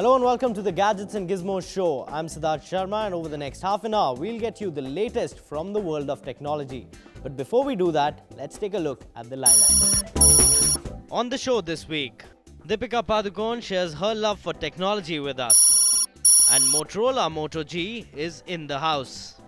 Hello and welcome to the Gadgets and Gizmos show. I'm Siddharth Sharma, and over the next half an hour, we'll get you the latest from the world of technology. But before we do that, let's take a look at the lineup. On the show this week, Deepika Padukone shares her love for technology with us. And Motorola Moto G is in the house.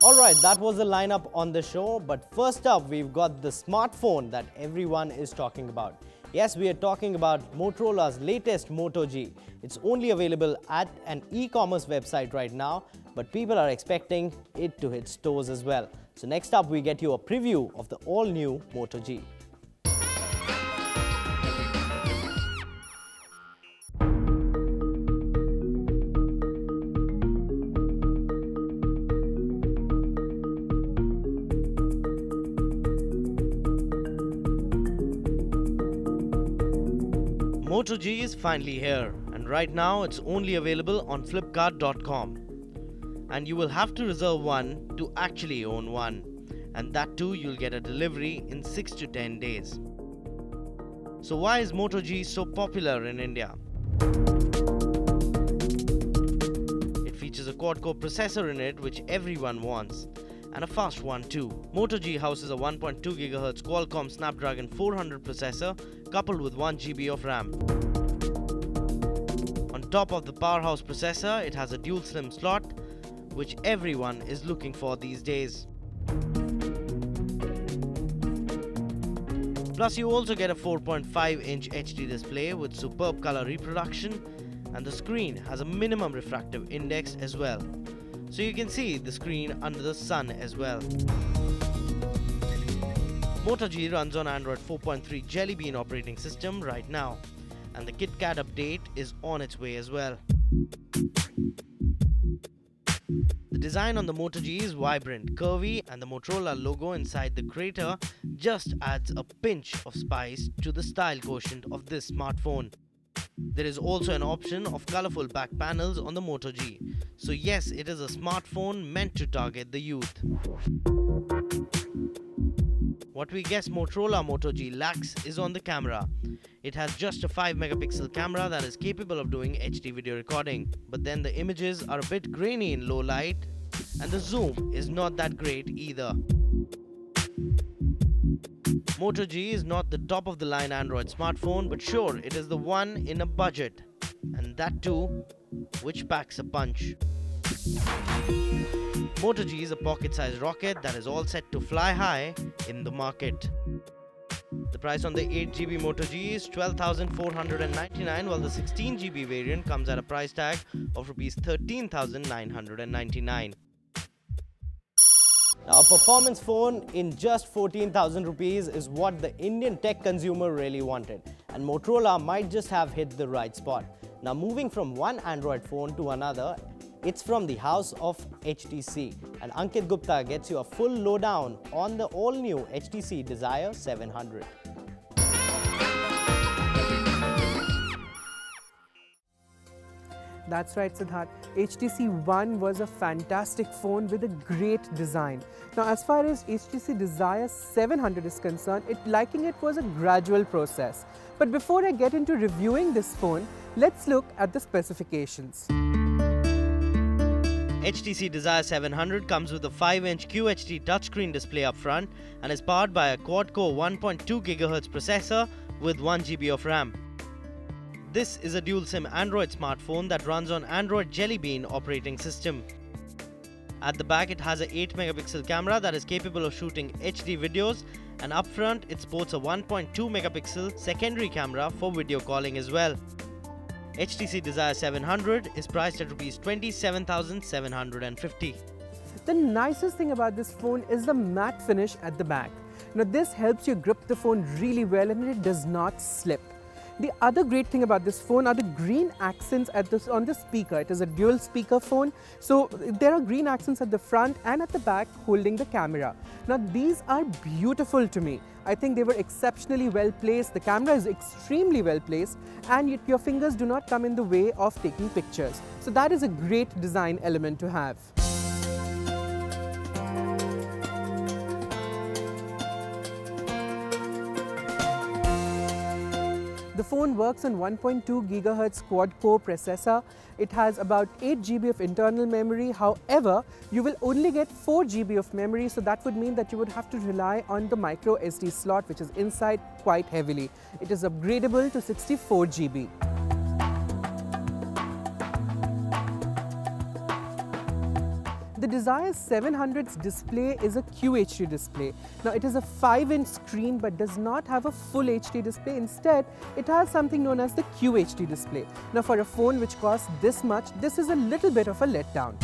Alright, that was the lineup on the show. But first up, we've got the smartphone that everyone is talking about. Yes, we are talking about Motorola's latest Moto G. It's only available at an e-commerce website right now, but people are expecting it to hit stores as well. So next up, we get you a preview of the all-new Moto G. Moto G is finally here, and right now it's only available on Flipkart.com. And you will have to reserve one to actually own one. And that too, you'll get a delivery in 6 to 10 days. So why is Moto G so popular in India? It features a quad-core processor in it, which everyone wants. And a fast one too. Moto G houses a 1.2 GHz Qualcomm Snapdragon 400 processor coupled with 1 GB of RAM. On top of the powerhouse processor, it has a dual SIM slot, which everyone is looking for these days. Plus, you also get a 4.5-inch HD display with superb color reproduction, and the screen has a minimum refractive index as well. So you can see the screen under the sun as well. Moto G runs on Android 4.3 Jelly Bean operating system right now, and the KitKat update is on its way as well. The design on the Moto G is vibrant, curvy, and the Motorola logo inside the crater just adds a pinch of spice to the style quotient of this smartphone. There is also an option of colorful back panels on the Moto G. So yes, it is a smartphone meant to target the youth. What we guess Motorola Moto G lacks is on the camera. It has just a 5-megapixel camera that is capable of doing HD video recording. But then the images are a bit grainy in low light, and the zoom is not that great either. Moto G is not the top of the line Android smartphone, but sure, it is the one in a budget, and that too, which packs a punch. Moto G is a pocket-sized rocket that is all set to fly high in the market. The price on the 8GB Moto G is 12,499, while the 16GB variant comes at a price tag of Rs 13,999. Now, a performance phone in just 14,000 rupees is what the Indian tech consumer really wanted, and Motorola might just have hit the right spot. Now, moving from one Android phone to another, it's from the house of HTC, and Ankit Gupta gets you a full lowdown on the all-new HTC Desire 700. That's right, Siddharth. HTC One was a fantastic phone with a great design. Now, as far as HTC Desire 700 is concerned, liking it was a gradual process. But before I get into reviewing this phone, let's look at the specifications. HTC Desire 700 comes with a 5-inch QHD touchscreen display up front and is powered by a quad-core 1.2 GHz processor with 1 GB of RAM. This is a dual-SIM Android smartphone that runs on Android Jelly Bean operating system. At the back, it has an 8-megapixel camera that is capable of shooting HD videos, and up front, it sports a 1.2-megapixel secondary camera for video calling as well. HTC Desire 700 is priced at Rs 27,750. The nicest thing about this phone is the matte finish at the back. Now, this helps you grip the phone really well and it does not slip. The other great thing about this phone are the green accents on the speaker. It is a dual speaker phone, so there are green accents at the front and at the back holding the camera. Now, these are beautiful to me. I think they were exceptionally well placed. The camera is extremely well placed, and yet your fingers do not come in the way of taking pictures. So that is a great design element to have. The phone works on 1.2 GHz quad-core processor. It has about 8 GB of internal memory. However, you will only get 4 GB of memory, so that would mean that you would have to rely on the micro SD slot, which is inside, quite heavily. It is upgradable to 64 GB. The Desire 700's display is a QHD display. Now it is a 5-inch screen but does not have a full HD display. Instead, it has something known as the QHD display. Now for a phone which costs this much, this is a little bit of a letdown.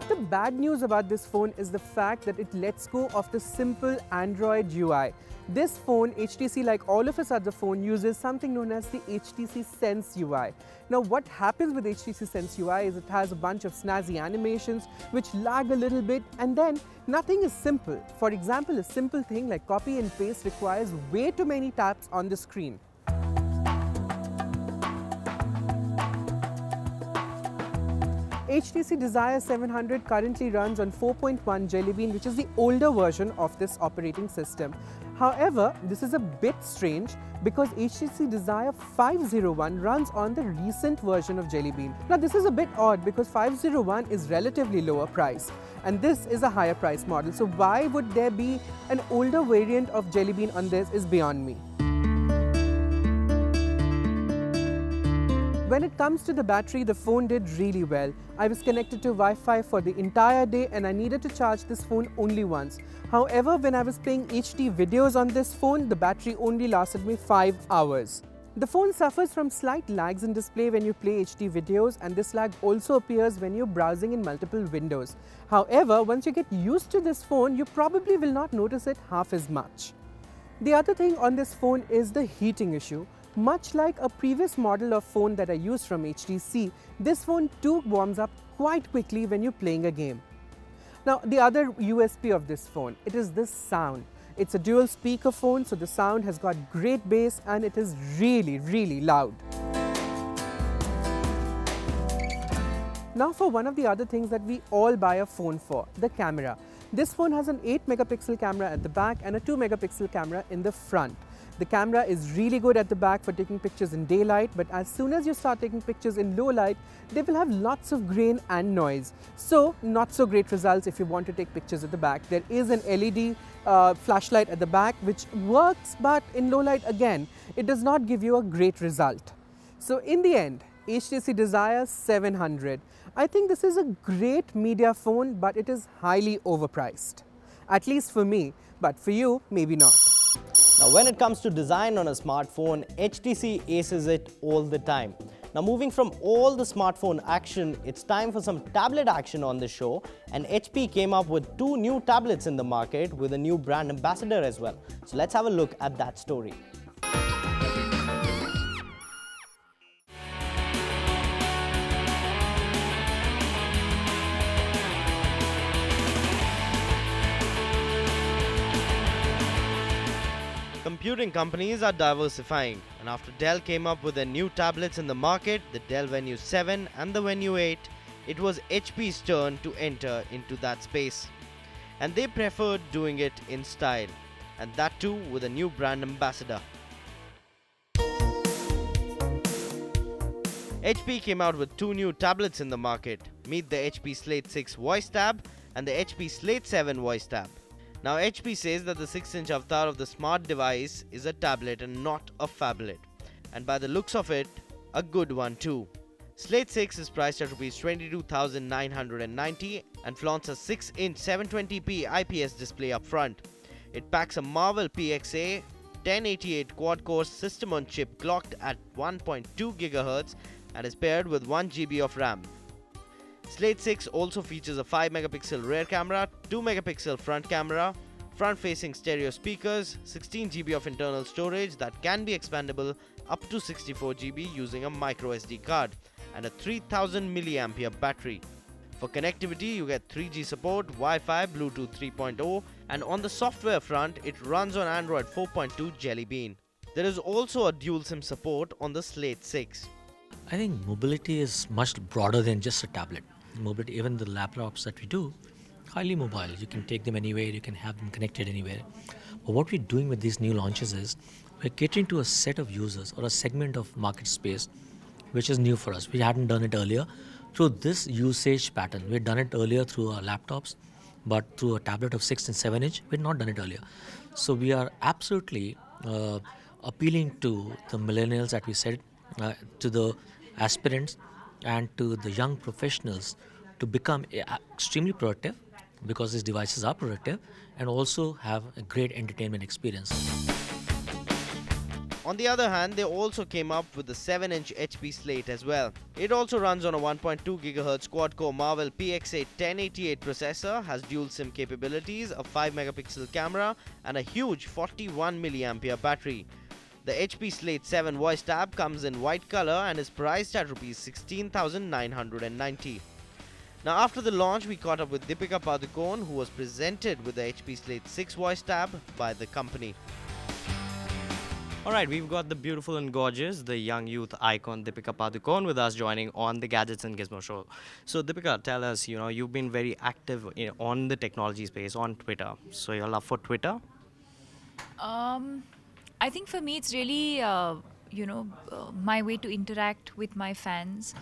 The bad news about this phone is the fact that it lets go of the simple Android UI. This phone, HTC, like all of its other phones, uses something known as the HTC Sense UI. Now what happens with HTC Sense UI is it has a bunch of snazzy animations which lag a little bit, and then nothing is simple. For example, a simple thing like copy and paste requires way too many taps on the screen. HTC Desire 700 currently runs on 4.1 Jelly Bean, which is the older version of this operating system. However, this is a bit strange because HTC Desire 501 runs on the recent version of Jelly Bean. Now this is a bit odd because 501 is relatively lower price and this is a higher price model. So why would there be an older variant of Jelly Bean on this is beyond me. When it comes to the battery, the phone did really well. I was connected to Wi-Fi for the entire day and I needed to charge this phone only once. However, when I was playing HD videos on this phone, the battery only lasted me 5 hours. The phone suffers from slight lags in display when you play HD videos, and this lag also appears when you're browsing in multiple windows. However, once you get used to this phone, you probably will not notice it half as much. The other thing on this phone is the heating issue. Much like a previous model of phone that I used from HTC, this phone too warms up quite quickly when you're playing a game. Now, the other USP of this phone, it is this sound. It's a dual speaker phone, so the sound has got great bass and it is really, really loud. Now for one of the other things that we all buy a phone for, the camera. This phone has an 8-megapixel camera at the back and a 2-megapixel camera in the front. The camera is really good at the back for taking pictures in daylight, but as soon as you start taking pictures in low light, they will have lots of grain and noise. So, not so great results if you want to take pictures at the back. There is an LED flashlight at the back which works, but in low light again, it does not give you a great result. So in the end, HTC Desire 700. I think this is a great media phone, but it is highly overpriced. At least for me, but for you, maybe not. Now, when it comes to design on a smartphone, HTC aces it all the time. Now, moving from all the smartphone action, it's time for some tablet action on the show. And HP came up with 2 new tablets in the market with a new brand ambassador as well. So let's have a look at that story. Computing companies are diversifying, and after Dell came up with their new tablets in the market, the Dell Venue 7 and the Venue 8, it was HP's turn to enter into that space. And they preferred doing it in style, and that too with a new brand ambassador. HP came out with 2 new tablets in the market. Meet the HP Slate 6 Voice Tab and the HP Slate 7 Voice Tab. Now, HP says that the 6-inch avatar of the smart device is a tablet and not a phablet. And by the looks of it, a good one too. Slate 6 is priced at Rs 22,990 and flaunts a 6-inch 720p IPS display up front. It packs a Marvel PXA 1088 quad-core system-on-chip clocked at 1.2 GHz and is paired with 1 GB of RAM. Slate 6 also features a 5-megapixel rear camera, 2-megapixel front camera, front-facing stereo speakers, 16 GB of internal storage that can be expandable up to 64 GB using a micro SD card, and a 3000 mAh battery. For connectivity, you get 3G support, Wi-Fi, Bluetooth 3.0, and on the software front, it runs on Android 4.2 Jelly Bean. There is also a dual SIM support on the Slate 6. I think mobility is much broader than just a tablet. Mobility, even the laptops that we do, highly mobile. You can take them anywhere, you can have them connected anywhere. But what we're doing with these new launches is we're catering to a set of users or a segment of market space which is new for us. We hadn't done it earlier through this usage pattern. We'd done it earlier through our laptops, but through a tablet of 6 and 7 inch, we'd not done it earlier. So we are absolutely appealing to the millennials that we said, to the aspirants and to the young professionals to become extremely productive, because these devices are productive, and also have a great entertainment experience. On the other hand, they also came up with the 7-inch HP Slate as well. It also runs on a 1.2 GHz quad-core Marvell PX8 1088 processor, has dual SIM capabilities, a 5-megapixel camera, and a huge 41 mAh battery. The HP Slate 7 voice tab comes in white color and is priced at Rs 16,990. Now, after the launch, we caught up with Deepika Padukone, who was presented with the HP Slate 6 voice tab by the company. Alright, we've got the beautiful and gorgeous, the young youth icon Deepika Padukone with us, joining on the Gadgets and Gizmos show. So Deepika, tell us, you've been very active on the technology space, on Twitter. So your love for Twitter? I think for me it's really, my way to interact with my fans.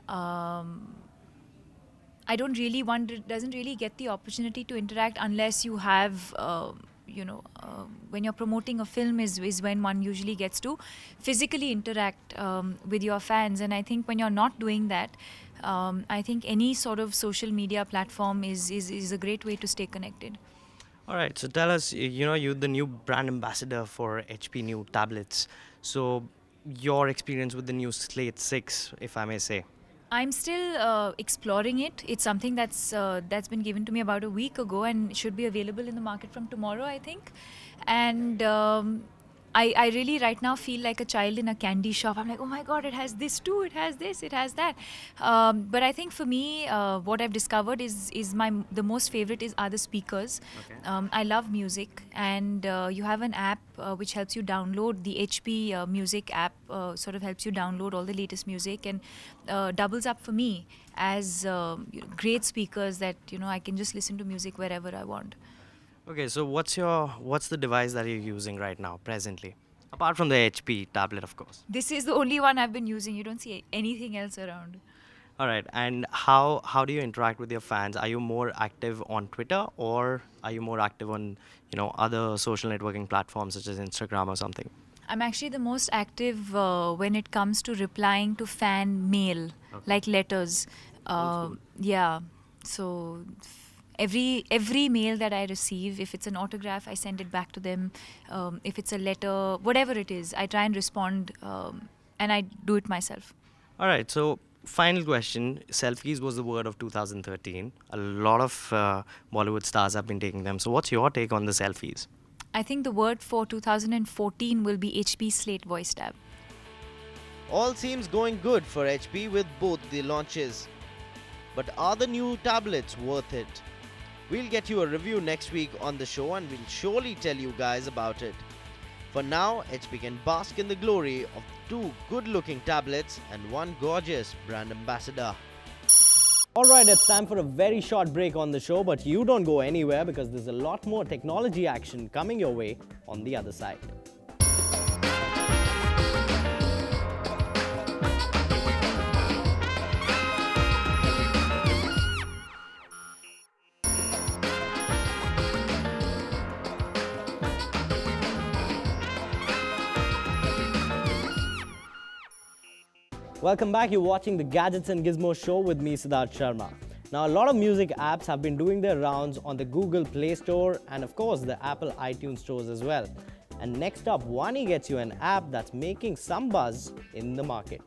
I don't really doesn't really get the opportunity to interact unless you have, when you're promoting a film is when one usually gets to physically interact with your fans. And I think when you're not doing that, I think any sort of social media platform is a great way to stay connected. All right, so tell us, you're the new brand ambassador for HP new tablets. So your experience with the new Slate 6, if I may say. I'm still exploring it. It's something that's been given to me about a week ago and should be available in the market from tomorrow, I think. And I really right now feel like a child in a candy shop. I'm like, oh my God, it has this too, it has this, it has that. But I think for me, what I've discovered is the most favorite are the speakers. Okay. I love music, and you have an app which helps you download the HP music app. Sort of helps you download all the latest music, and doubles up for me as great speakers that I can just listen to music wherever I want. Okay, so what's the device that you're using right now, presently? Apart from the HP tablet, of course. This is the only one I've been using. You don't see anything else around. All right, and how do you interact with your fans? Are you more active on Twitter, or are you more active on, other social networking platforms such as Instagram or something? I'm actually the most active when it comes to replying to fan mail, okay, like letters. Yeah, so every mail that I receive, if it's an autograph, I send it back to them. If it's a letter, whatever it is, I try and respond, and I do it myself. All right, so final question. Selfies was the word of 2013. A lot of Bollywood stars have been taking them. So what's your take on the selfies? I think the word for 2014 will be HP Slate Voice Tab. All seems going good for HP with both the launches. But are the new tablets worth it? We'll get you a review next week on the show, and we'll surely tell you guys about it. For now, HP can bask in the glory of 2 good-looking tablets and 1 gorgeous brand ambassador. Alright, it's time for a very short break on the show, but you don't go anywhere because there's a lot more technology action coming your way on the other side. Welcome back, you're watching the Gadgets and Gizmos show with me, Siddharth Sharma. Now, a lot of music apps have been doing their rounds on the Google Play Store and of course the Apple iTunes stores as well. And next up, Wani gets you an app that's making some buzz in the market.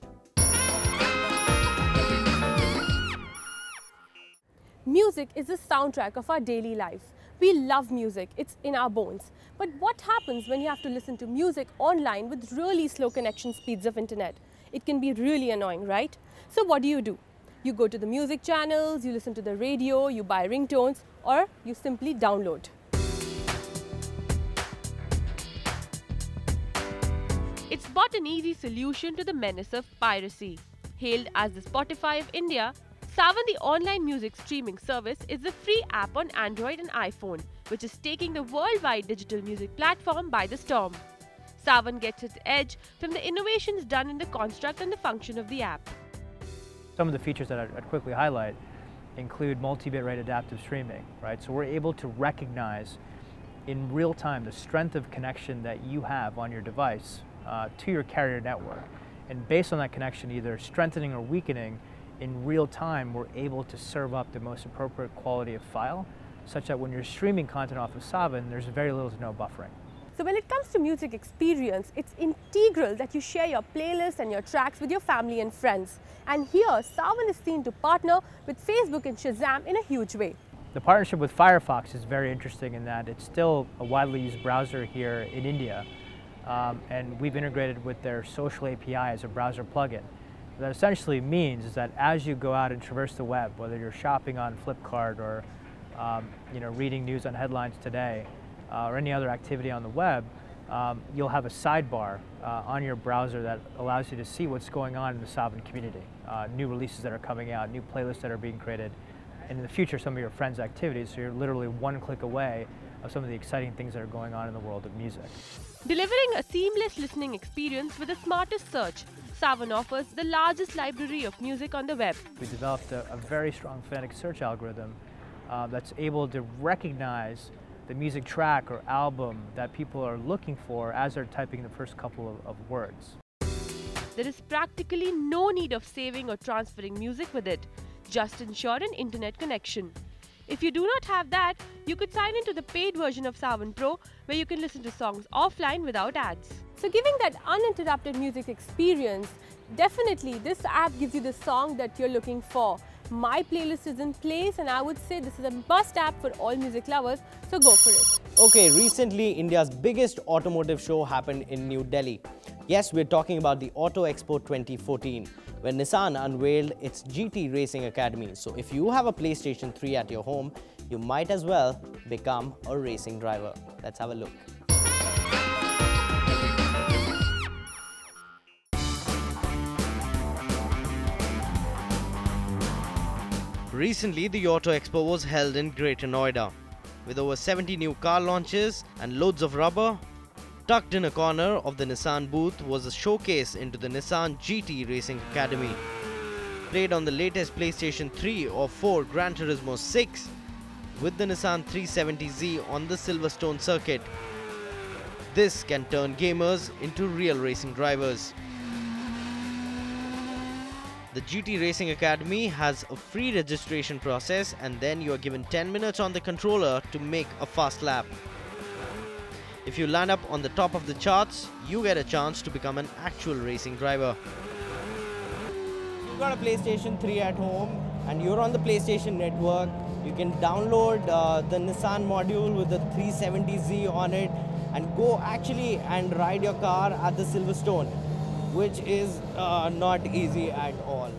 Music is the soundtrack of our daily life. We love music, it's in our bones. But what happens when you have to listen to music online with really slow connection speeds of internet? It can be really annoying, right? So what do? You go to the music channels, you listen to the radio, you buy ringtones, or you simply download. It's but an easy solution to the menace of piracy. Hailed as the Spotify of India, Savan, the online music streaming service, is a free app on Android and iPhone, which is taking the worldwide digital music platform by the storm. Savan gets its edge from the innovations done in the construct and the function of the app. Some of the features that I'd quickly highlight include multi-bit rate adaptive streaming, right? So we're able to recognize in real time the strength of connection that you have on your device to your carrier network. And based on that connection, either strengthening or weakening, in real time, we're able to serve up the most appropriate quality of file, such that when you're streaming content off of Savan, there's very little to no buffering. So when it comes to music experience, it's integral that you share your playlists and your tracks with your family and friends. And here, Savan is seen to partner with Facebook and Shazam in a huge way. The partnership with Firefox is very interesting in that it's still a widely used browser here in India, and we've integrated with their social API as a browser plugin. What that essentially means is that as you go out and traverse the web, whether you're shopping on Flipkart or reading news on Headlines Today, or any other activity on the web, you'll have a sidebar on your browser that allows you to see what's going on in the Savan community, new releases that are coming out, new playlists that are being created, and in the future some of your friends' activities, so you're literally one click away of some of the exciting things that are going on in the world of music. Delivering a seamless listening experience with the smartest search, Savan offers the largest library of music on the web. We developed a very strong phonetic search algorithm that's able to recognize the music track or album that people are looking for as they're typing the first couple of words. There is practically no need of saving or transferring music with it. Just ensure an internet connection. If you do not have that, you could sign into the paid version of Savan Pro, where you can listen to songs offline without ads. So giving that uninterrupted music experience, definitely this app gives you the song that you're looking for. My playlist is in place, and I would say this is a must app for all music lovers, so go for it. Okay, recently India's biggest automotive show happened in New Delhi. Yes, we're talking about the Auto Expo 2014, where Nissan unveiled its GT Racing Academy. So if you have a PlayStation 3 at your home, you might as well become a racing driver. Let's have a look. Recently, the Auto Expo was held in Greater Noida, with over 70 new car launches and loads of rubber. Tucked in a corner of the Nissan booth was a showcase into the Nissan GT Racing Academy. Played on the latest PlayStation 3 or 4 Gran Turismo 6 with the Nissan 370Z on the Silverstone circuit. This can turn gamers into real racing drivers. The GT Racing Academy has a free registration process, and then you are given 10 minutes on the controller to make a fast lap. If you land up on the top of the charts, you get a chance to become an actual racing driver. You've got a PlayStation 3 at home and you're on the PlayStation network, you can download the Nissan module with the 370Z on it and go actually and ride your car at the Silverstone, which is not easy at all.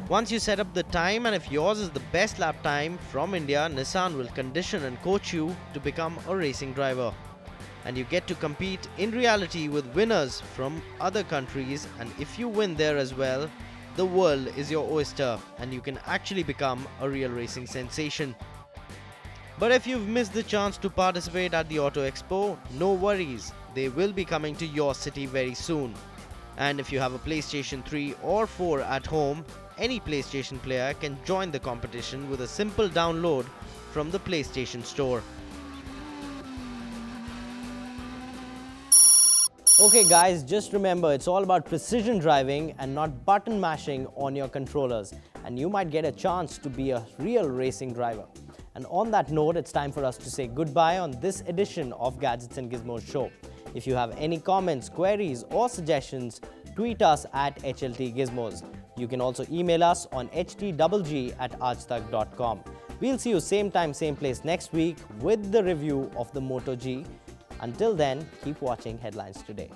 Once you set up the time, and if yours is the best lap time from India, Nissan will condition and coach you to become a racing driver. And you get to compete in reality with winners from other countries, and if you win there as well, the world is your oyster and you can actually become a real racing sensation. But if you've missed the chance to participate at the Auto Expo, no worries, they will be coming to your city very soon. And if you have a PlayStation 3 or 4 at home, any PlayStation player can join the competition with a simple download from the PlayStation Store. Okay guys, just remember it's all about precision driving and not button mashing on your controllers, and you might get a chance to be a real racing driver. And on that note, it's time for us to say goodbye on this edition of Gadgets and Gizmos show. If you have any comments, queries or suggestions, tweet us at HLT Gizmos. You can also email us on htgg@aajtak.com. We'll see you same time, same place next week with the review of the Moto G. Until then, keep watching Headlines Today.